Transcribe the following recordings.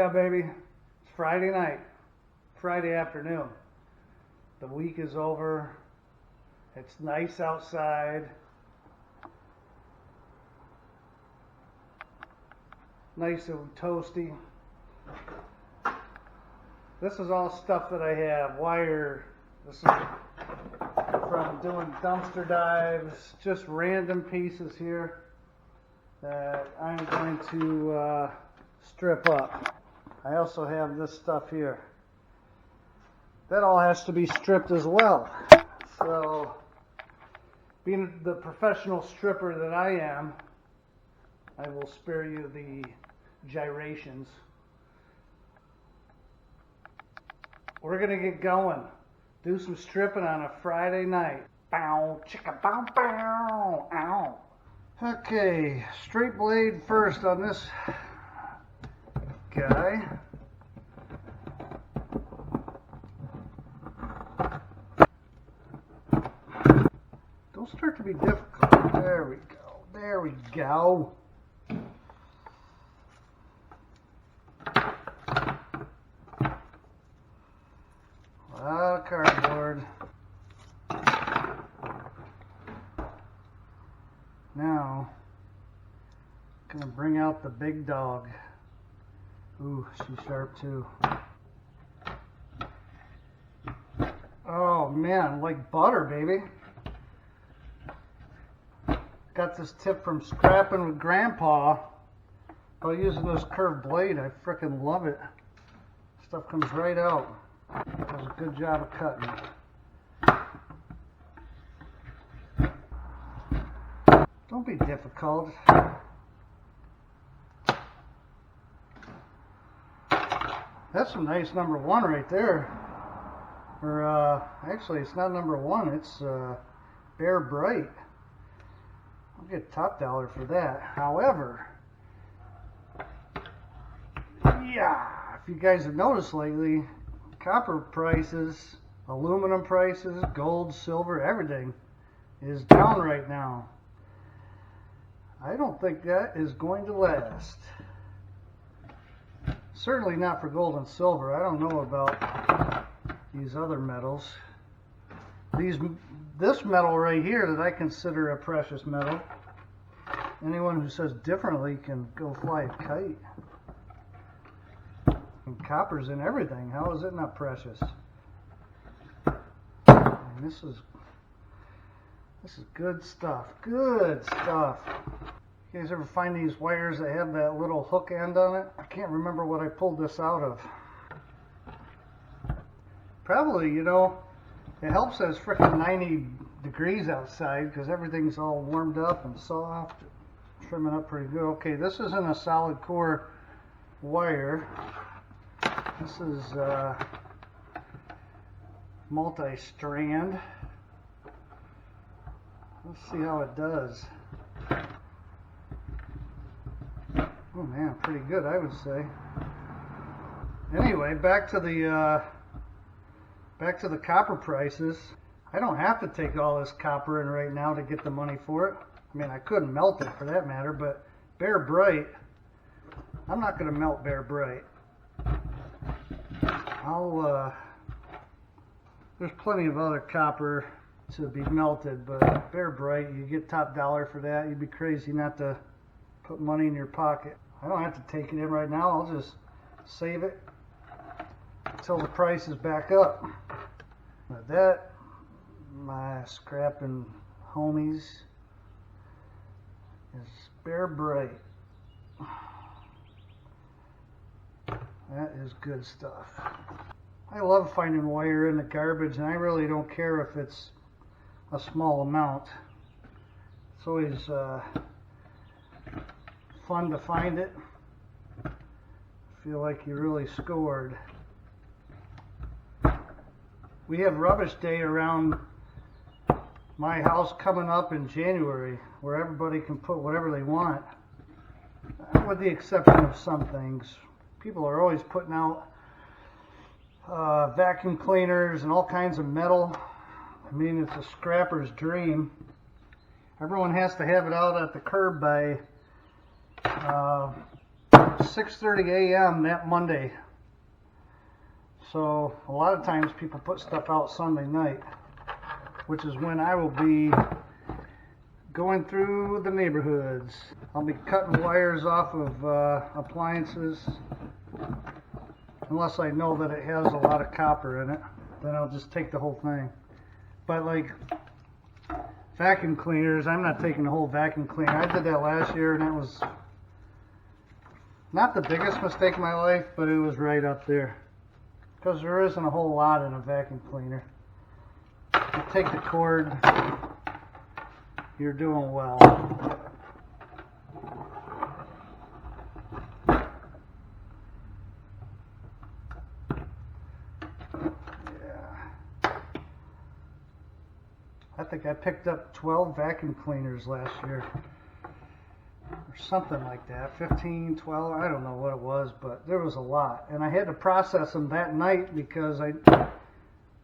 Yeah, baby. It's Friday night, Friday afternoon. The week is over. It's nice outside. Nice and toasty. This is all stuff that I have. Wire. This is from doing dumpster dives. Just random pieces here that I'm going to strip up. I also have this stuff here. That all has to be stripped as well. So, being the professional stripper that I am, I will spare you the gyrations. We're gonna get going. Do some stripping on a Friday night. Bow, chicka, bow, bow, ow. Okay, straight blade first on this guy. Don't start to be difficult. There we go. There we go. A lot of cardboard. Now, gonna bring out the big dog. Ooh, she's sharp too. Oh man, like butter, baby. Got this tip from Scrapping with Grandpa about using this curved blade. I frickin' love it. Stuff comes right out. Does a good job of cutting. Don't be difficult. That's a nice number one right there. Or actually, it's not number one. It's Bear Bright. I'll get top dollar for that. However, yeah, if you guys have noticed lately, copper prices, aluminum prices, gold, silver, everything is down right now. I don't think that is going to last. Certainly not for gold and silver. I don't know about these other metals. This metal right here that I consider a precious metal. Anyone who says differently can go fly a kite. And copper's in everything. How is it not precious? And this is good stuff. Good stuff. You guys ever find these wires that have that little hook end on it? I can't remember what I pulled this out of. Probably, you know, it helps that it's frickin' 90 degrees outside because everything's all warmed up and soft. Trimming up pretty good. Okay, this isn't a solid core wire. This is multi-strand. Let's see how it does. Oh man, pretty good, I would say. Anyway, back to the copper prices. I don't have to take all this copper in right now to get the money for it. I mean, I couldn't melt it for that matter, but Bear Bright, I'm not going to melt Bear Bright. There's plenty of other copper to be melted, but Bear Bright, you get top dollar for that. You'd be crazy not to put money in your pocket. I don't have to take it in right now. I'll just save it until the price is back up. But that, my scrapping homies, is Bear Bright. That is good stuff. I love finding wire in the garbage, and I really don't care if it's a small amount. It's always fun to find it. Feel like you really scored. We have rubbish day around my house coming up in January, where everybody can put whatever they want, with the exception of some things. People are always putting out vacuum cleaners and all kinds of metal. I mean, it's a scrapper's dream. Everyone has to have it out at the curb by 6:30 a.m. that Monday. So a lot of times people put stuff out Sunday night, which is when I will be going through the neighborhoods. I'll be cutting wires off of appliances, unless I know that it has a lot of copper in it. Then I'll just take the whole thing. But like vacuum cleaners, I'm not taking the whole vacuum cleaner. I did that last year, and it was not the biggest mistake in my life, but it was right up there. Because there isn't a whole lot in a vacuum cleaner. You take the cord, you're doing well. I think I picked up 12 vacuum cleaners last year, or something like that, 15, 12, I don't know what it was, but there was a lot. And I had to process them that night because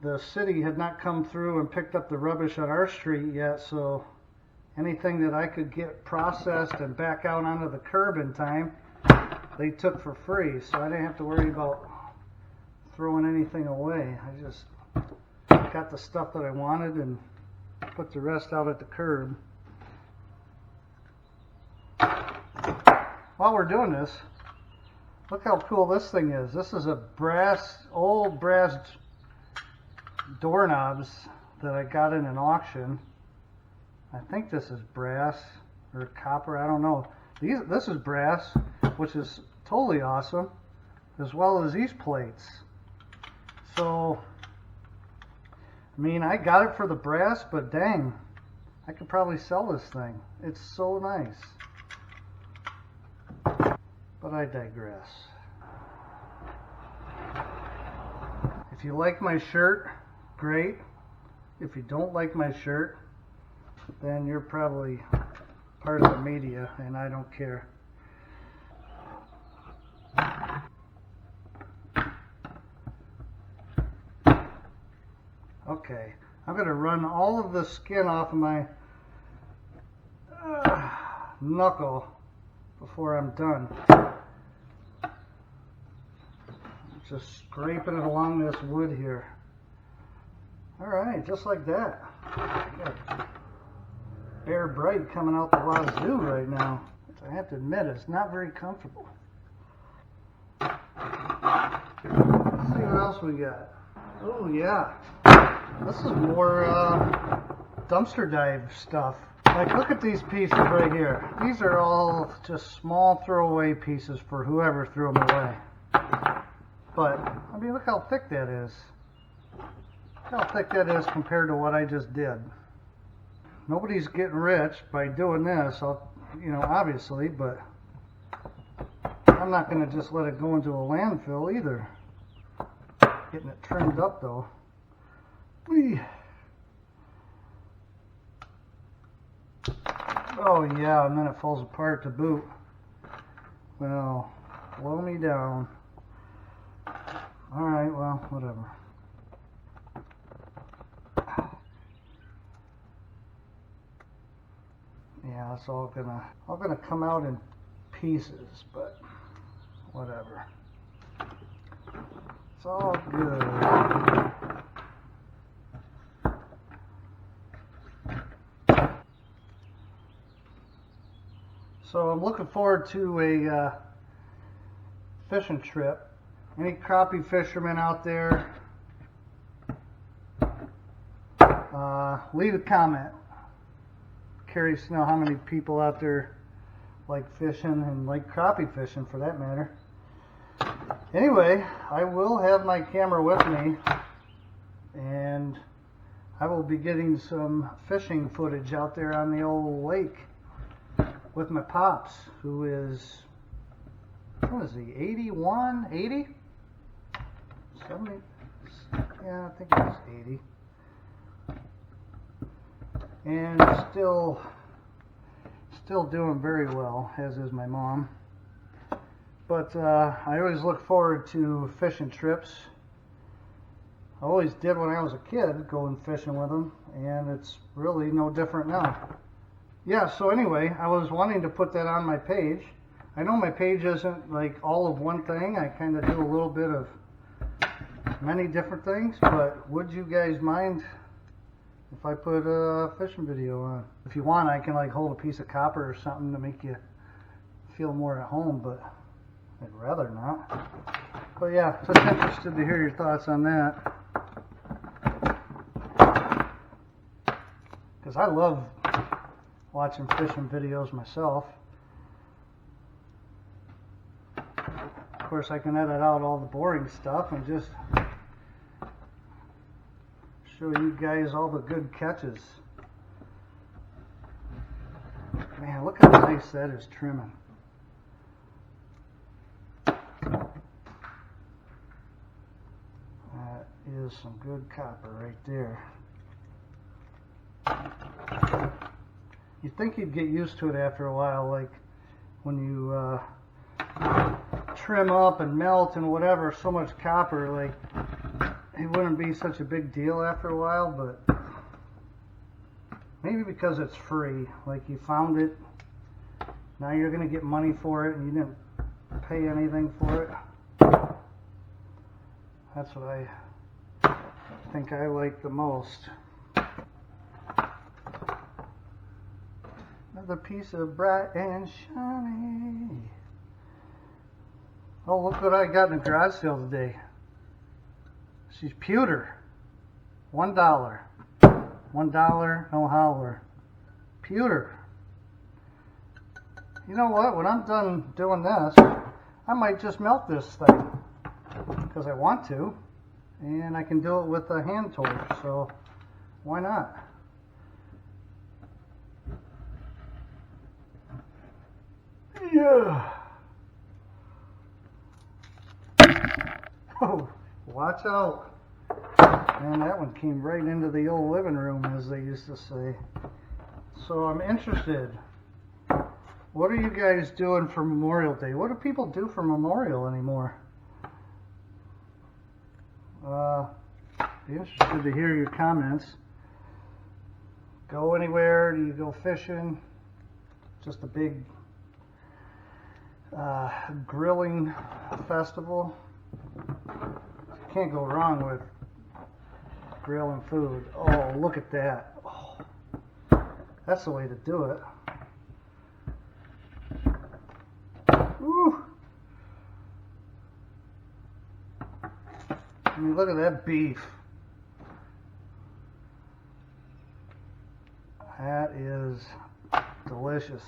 the city had not come through and picked up the rubbish on our street yet, so anything that I could get processed and back out onto the curb in time, they took for free, so I didn't have to worry about throwing anything away. I just got the stuff that I wanted and put the rest out at the curb. While we're doing this, look how cool this thing is. This is a old brass doorknobs that I got in an auction. I think this is brass or copper, I don't know. This is brass, which is totally awesome, as well as these plates. So I mean, I got it for the brass, but dang, I could probably sell this thing. It's so nice. But I digress. If you like my shirt, great. If you don't like my shirt, then you're probably part of the media, and I don't care. Okay, I'm going to run all of the skin off of my knuckle before I'm done. Just scraping it along this wood here. Alright, just like that. Got Bear Bright coming out the wazoo right now. Which I have to admit, it's not very comfortable. Let's see what else we got. Oh yeah. This is more dumpster dive stuff. Like, look at these pieces right here. These are all just small throwaway pieces for whoever threw them away. But, I mean, look how thick that is. Look how thick that is compared to what I just did. Nobody's getting rich by doing this, obviously, but I'm not going to just let it go into a landfill either. Getting it trimmed up, though. Whee. Oh yeah, and then it falls apart to boot. Well, blow me down. Alright, well, whatever. Yeah, it's all gonna come out in pieces, but whatever. It's all good. So I'm looking forward to a fishing trip. Any crappie fishermen out there, leave a comment. Curious to know how many people out there like fishing and like crappie fishing for that matter. Anyway, I will have my camera with me, and I will be getting some fishing footage out there on the old lake with my pops, who is, what is he, 81, 80? 70? Yeah, I think he's 80. And still doing very well, as is my mom. But I always look forward to fishing trips. I always did when I was a kid, going fishing with them, and it's really no different now. Yeah, so anyway, I was wanting to put that on my page. I know my page isn't like all of one thing. I kind of do a little bit of many different things, but would you guys mind if I put a fishing video on? If you want, I can like hold a piece of copper or something to make you feel more at home, but I'd rather not. But yeah, just interested to hear your thoughts on that. Because I love watching fishing videos myself. Of course, I can edit out all the boring stuff and just show you guys all the good catches. Man, look how nice that is trimming. That is some good copper right there. You'd think you'd get used to it after a while, like when you trim up and melt and whatever, so much copper, like it wouldn't be such a big deal after a while, but maybe because it's free, like you found it, now you're going to get money for it and you didn't pay anything for it. That's what I think I like the most. Another piece of bright and shiny. Oh, look what I got in the garage sale today. She's pewter. $1. $1, no howler. Pewter. You know what? When I'm done doing this, I might just melt this thing. Because I want to. And I can do it with a hand torch. So, why not? Yeah. Oh, watch out. Man, that one came right into the old living room, as they used to say. So I'm interested. What are you guys doing for Memorial Day? What do people do for Memorial anymore? Be interested to hear your comments. Go anywhere? Do you go fishing? Just a big grilling festival. Can't go wrong with grilling food. Oh, look at that. Oh, that's the way to do it. Woo. I mean, look at that beef. That is delicious.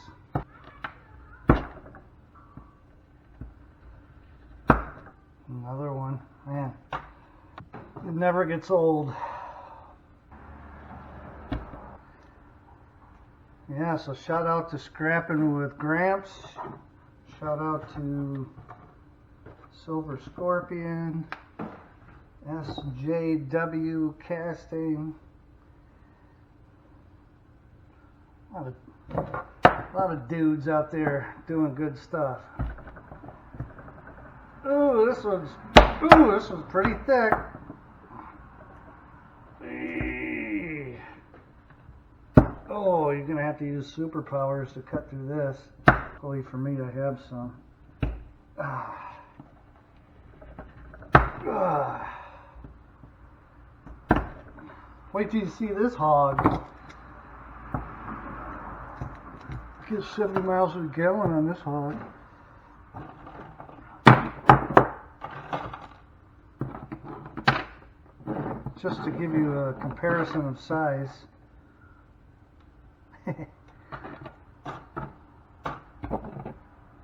Another one. Man, it never gets old. Yeah, so shout out to Scrapping with Gramps. Shout out to Silver Scorpion, SJW Casting. A lot of dudes out there doing good stuff. Ooh, this one's pretty thick. Oh, you're gonna have to use superpowers to cut through this. Luckily for me, I have some. Wait till you see this hog. Get 70 miles a gallon on this hog. Just to give you a comparison of size.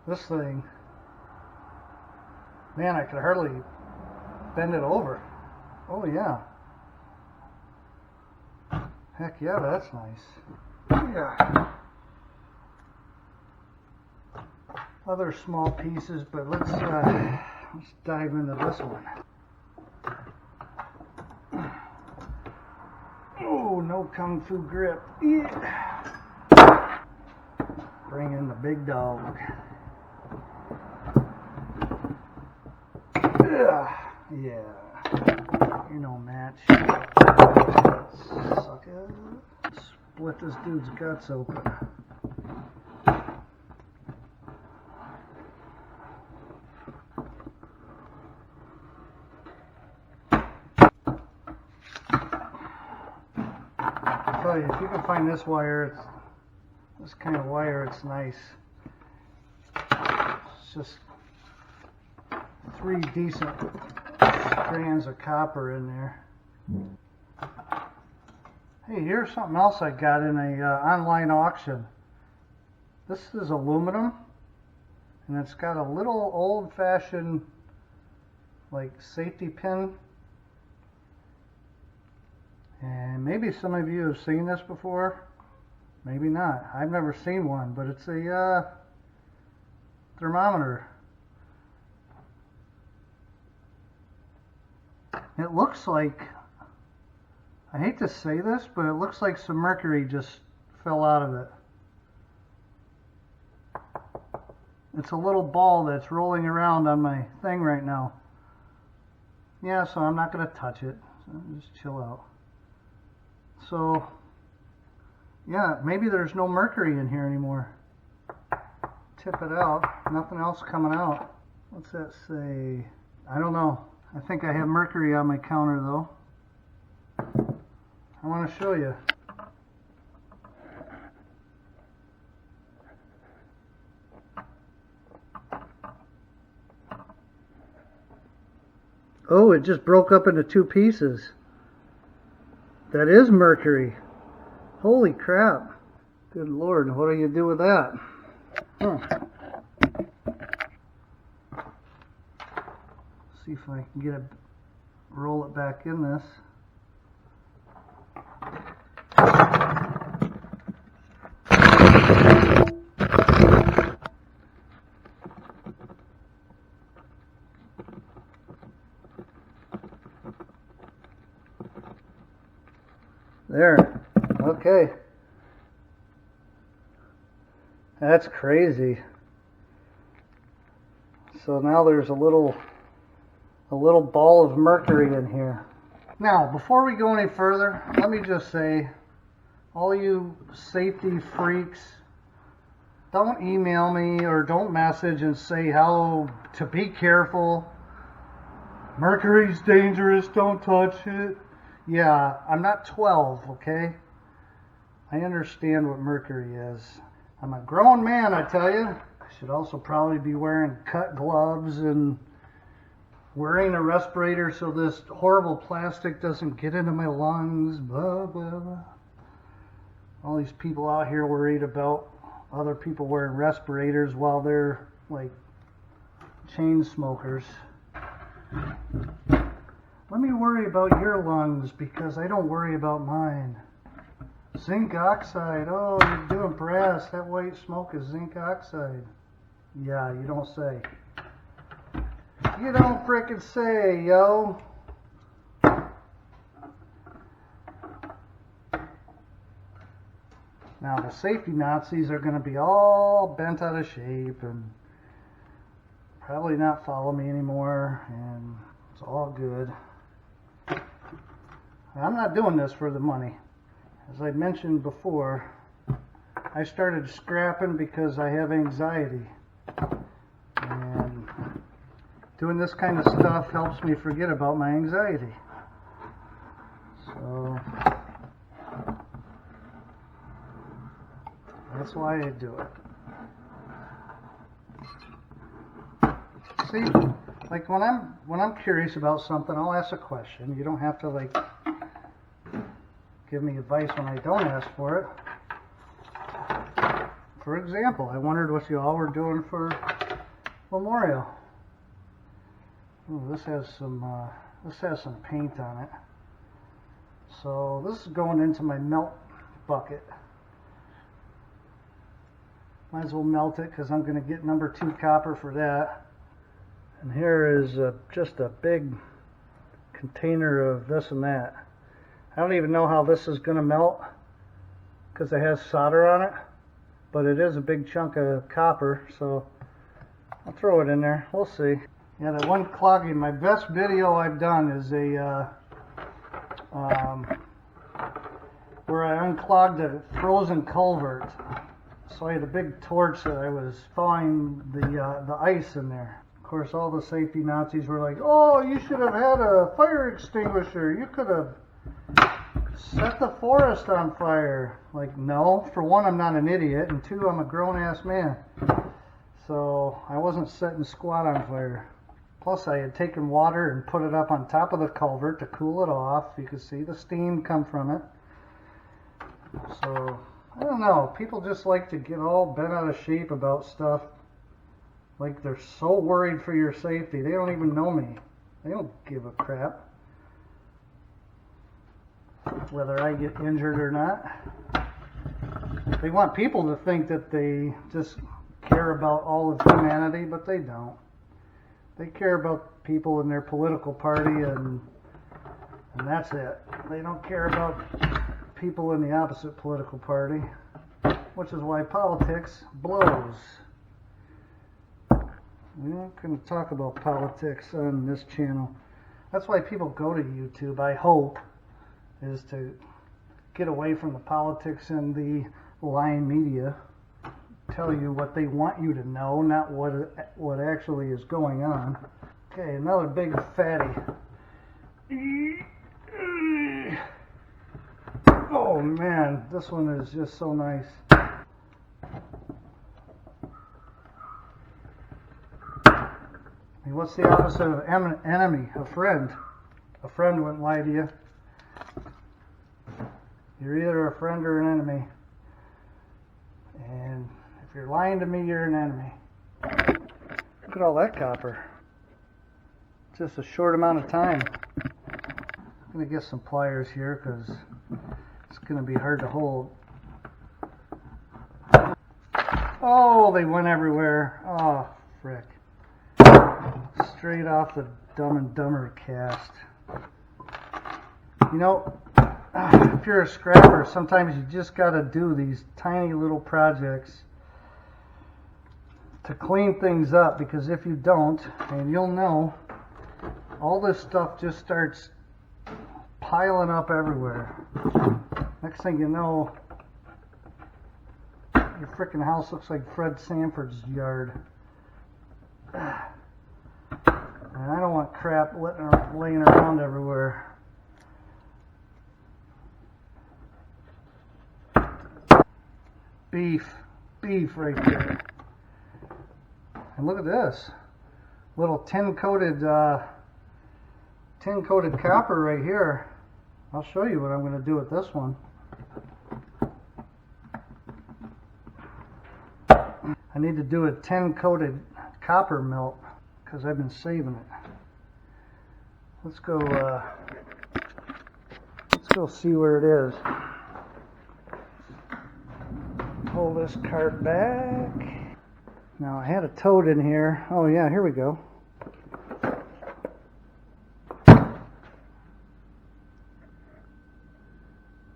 This thing, man, I could hardly bend it over. Oh yeah. Heck yeah, that's nice. Yeah. Other small pieces, but let's dive into this one. Oh, no kung fu grip. Yeah. Bring in the big dog. Yeah. You're no match. Suck it. Split this dude's guts open. tell you, if you can find this wire, this kind of wire, it's nice. It's just 3 decent strands of copper in there. Hey, here's something else I got in a online auction. This is aluminum, and it's got a little old-fashioned like safety pin. And maybe some of you have seen this before, maybe not. I've never seen one, but it's a thermometer. It looks like, I hate to say this, but it looks like some mercury just fell out of it. It's a little ball that's rolling around on my thing right now. Yeah, so I'm not going to touch it. So just chill out. So, yeah, maybe there's no mercury in here anymore. Tip it out. Nothing else coming out. What's that say? I don't know. I think I have mercury on my counter though. I want to show you. Oh, it just broke up into 2 pieces. That is mercury. Holy crap. Good Lord, what do you do with that? See if I can get it, roll it back in this. There. Okay. That's crazy. So now there's a little ball of mercury in here. Now, before we go any further, let me just say, all you safety freaks, don't email me or don't message and say how to be careful. Mercury's dangerous, don't touch it. Yeah, I'm not 12, okay? I understand what mercury is. I'm a grown man, I tell you. I should also probably be wearing cut gloves and wearing a respirator so this horrible plastic doesn't get into my lungs, blah, blah, blah. All these people out here worried about other people wearing respirators while they're like chain smokers. Let me worry about your lungs because I don't worry about mine. Zinc oxide. Oh, you're doing brass. That white smoke is zinc oxide. Yeah, you don't say. You don't frickin' say, yo. Now the safety Nazis are going to be all bent out of shape and probably not follow me anymore, and it's all good. I'm not doing this for the money. As I mentioned before, I started scrapping because I have anxiety. And doing this kind of stuff helps me forget about my anxiety. So that's why I do it. See, like when I'm curious about something, I'll ask a question. You don't have to like give me advice when I don't ask for it. For example, I wondered what you all were doing for Memorial. Ooh, this has some paint on it. So this is going into my melt bucket. Might as well melt it because I'm going to get number 2 copper for that. And here is just a big container of this and that. I don't even know how this is going to melt because it has solder on it, but it is a big chunk of copper, so I'll throw it in there. We'll see. Yeah, that one clogging, my best video I've done is a where I unclogged a frozen culvert. So I had a big torch that I was thawing the ice in there. Of course, all the safety Nazis were like, "Oh, you should have had a fire extinguisher. You could have set the forest on fire. Like, no, for one, I'm not an idiot, and two, I'm a grown-ass man. So I wasn't setting squat on fire. Plus, I had taken water and put it up on top of the culvert to cool it off. You could see the steam come from it. So, I don't know. People just like to get all bent out of shape about stuff. Like they're so worried for your safety. They don't even know me. They don't give a crap whether I get injured or not. They want people to think that they just care about all of humanity, but they don't. They care about people in their political party, and that's it. They don't care about people in the opposite political party, which is why politics blows. We're not going to talk about politics on this channel. That's why people go to YouTube, I hope, is to get away from the politics and the lying media. Tell you what they want you to know, not what actually is going on. Okay, another big fatty. Oh man, this one is just so nice. What's the opposite of enemy? A friend. A friend wouldn't lie to you. You're either a friend or an enemy. And if you're lying to me, you're an enemy. Look at all that copper. Just a short amount of time. I'm going to get some pliers here because it's going to be hard to hold. Oh, they went everywhere. Oh, frick. Straight off the Dumb and Dumber cast. You know, if you're a scrapper, sometimes you just got to do these tiny little projects to clean things up, because if you don't, and you'll know, all this stuff just starts piling up everywhere. Next thing you know, your freaking house looks like Fred Sanford's yard. And I don't want crap laying around everywhere. Beef right there. And look at this little tin coated copper right here. I'll show you what I'm going to do with this one. I need to do a tin coated copper melt because I've been saving it. Let's go see where it is. Pull this cart back. Now I had a toad in here. Oh yeah, here we go.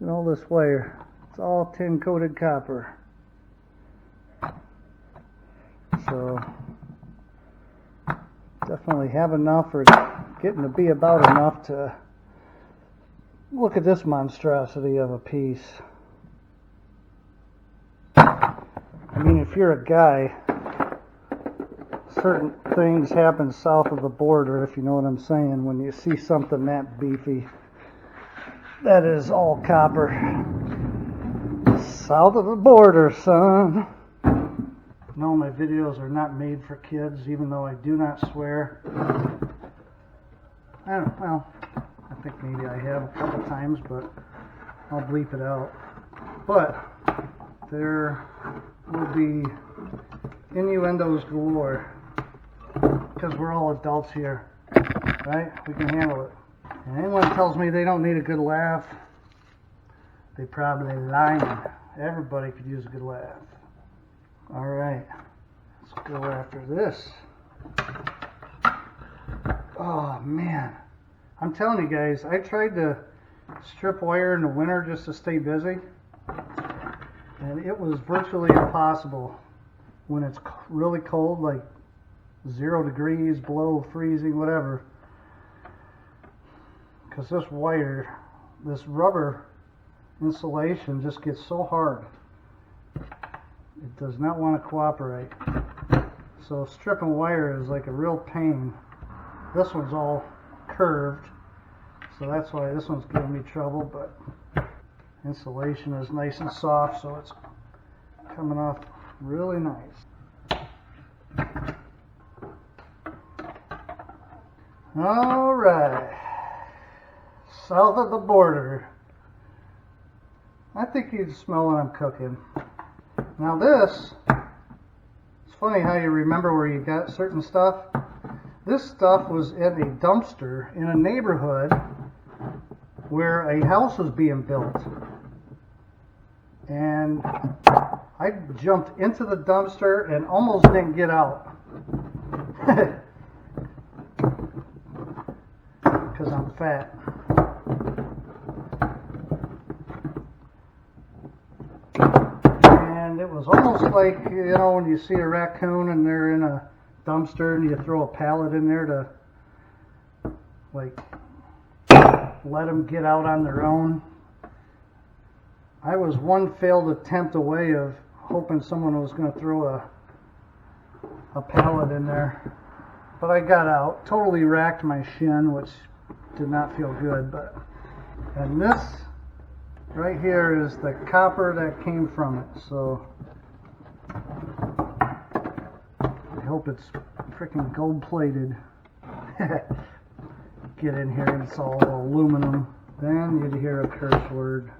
And all this wire, it's all tin coated copper. So definitely have enough, or getting to be about enough to look at this monstrosity of a piece. I mean, if you're a guy, certain things happen south of the border, if you know what I'm saying, when you see something that beefy. That is all copper. South of the border, son. No, my videos are not made for kids, even though I do not swear. Well, I think maybe I have a couple times, but I'll bleep it out. But there will be innuendos galore, because we're all adults here, right? We can handle it. And anyone tells me they don't need a good laugh, they probably lying. Everybody could use a good laugh. Alright, let's go after this. Oh man, I'm telling you guys, I tried to strip wire in the winter just to stay busy, and it was virtually impossible when it's really cold, like 0 degrees, below freezing, whatever. Because this wire, this rubber insulation just gets so hard. It does not want to cooperate. So stripping wire is like a real pain. This one's all curved, So that's why this one's giving me trouble, but insulation is nice and soft, so it's coming off really nice. All right, south of the border. I think you'd smell when I'm cooking. Now this, it's funny how you remember where you got certain stuff. This stuff was in a dumpster in a neighborhood where a house was being built. And I jumped into the dumpster and almost didn't get out. Because I'm fat. And it was almost like, you know, when you see a raccoon and they're in a dumpster and you throw a pallet in there to, like, let them get out on their own. I was one failed attempt away of hoping someone was going to throw a pallet in there. But I got out, totally racked my shin, which did not feel good. But and this right here is the copper that came from it. So I hope it's freaking gold plated. Get in here and it's all aluminum. Then you'd hear a curse word.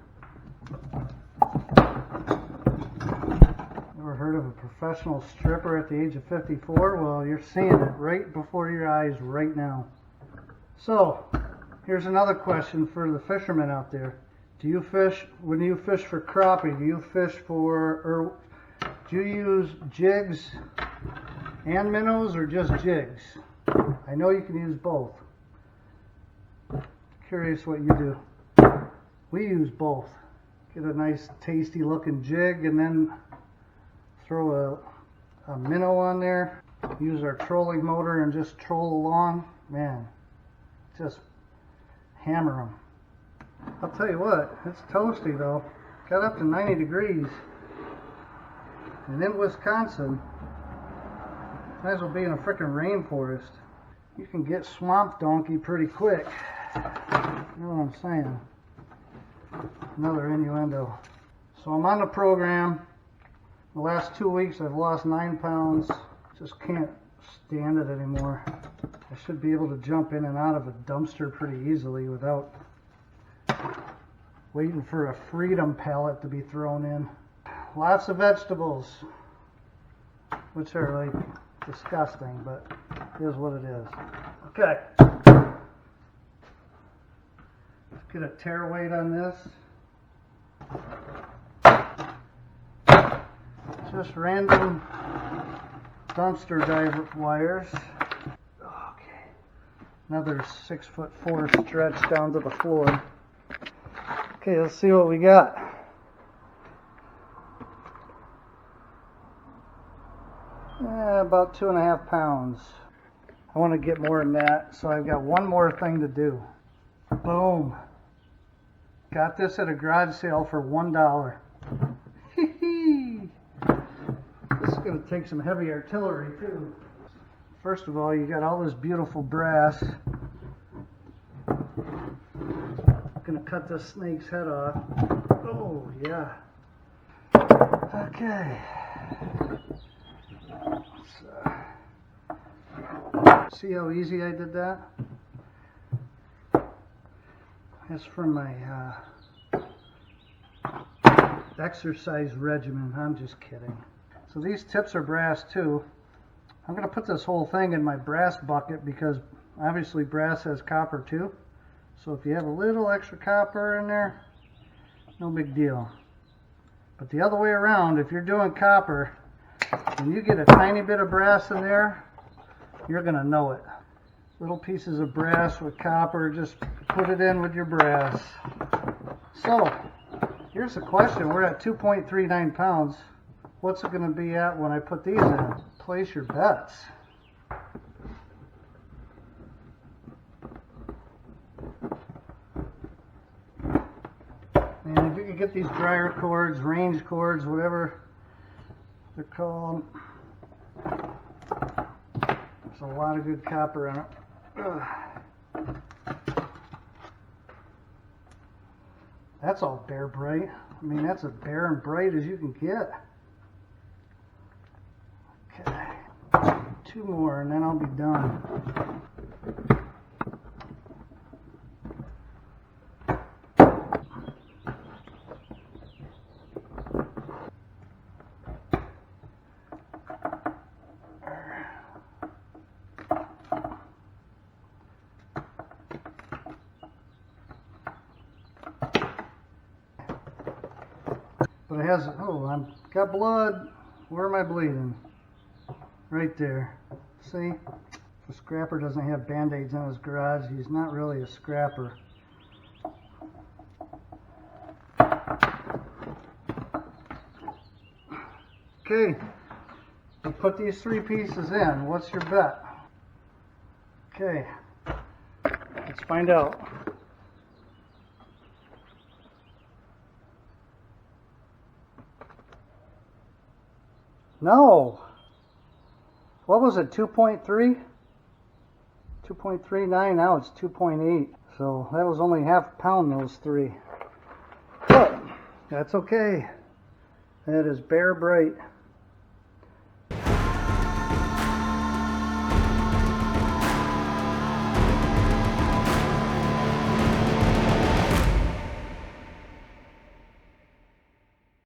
Ever heard of a professional stripper at the age of 54? Well, you're seeing it right before your eyes right now. So, here's another question for the fishermen out there. Do you fish, when you fish for crappie, do you fish for, or do you use jigs and minnows or just jigs? I know you can use both. Curious what you do. We use both. Get a nice tasty looking jig and then throw a minnow on there. Use our trolling motor and just troll along. Man, just hammer them. I'll tell you what, it's toasty though. Got up to 90 degrees. And in Wisconsin, might as well be in a frickin' rainforest. You can get swamp donkey pretty quick. You know what I'm saying? Another innuendo. So I'm on the program. The last 2 weeks I've lost 9 pounds. Just can't stand it anymore. I should be able to jump in and out of a dumpster pretty easily without waiting for a freedom pallet to be thrown in. Lots of vegetables, which are like disgusting, but it is what it is. Okay. Let's get a tear weight on this. Just random dumpster dive wires. Okay. Another 6'4" stretch down to the floor. Okay, let's see what we got. About 2.5 pounds. I want to get more than that, so I've got one more thing to do. Boom. Got this at a garage sale for $1. This is going to take some heavy artillery too. First of all, you got all this beautiful brass. I'm going to cut this snake's head off. Oh yeah. Okay. See how easy I did that? That's from my exercise regimen. I'm just kidding. So these tips are brass too. I'm going to put this whole thing in my brass bucket because obviously brass has copper too. So if you have a little extra copper in there, no big deal. But the other way around, if you're doing copper and you get a tiny bit of brass in there, you're going to know it. Little pieces of brass with copper, just put it in with your brass. So, here's the question. We're at 2.39 pounds. What's it going to be at when I put these in? Place your bets. And if you can get these dryer cords, range cords, whatever they're called, there's a lot of good copper in it. That's all bare bright. I mean, that's as bare and bright as you can get. Okay, 2 more and then I'll be done. But it has, oh, I've got blood. Where am I bleeding? Right there. See? If a scrapper doesn't have band-aids in his garage, he's not really a scrapper. Okay, we put these 3 pieces in. What's your bet? Okay, let's find out. No. What was it, 2.3? 2.39, now it's 2.8. So that was only half a pound, those 3. But that's okay. That is bare bright.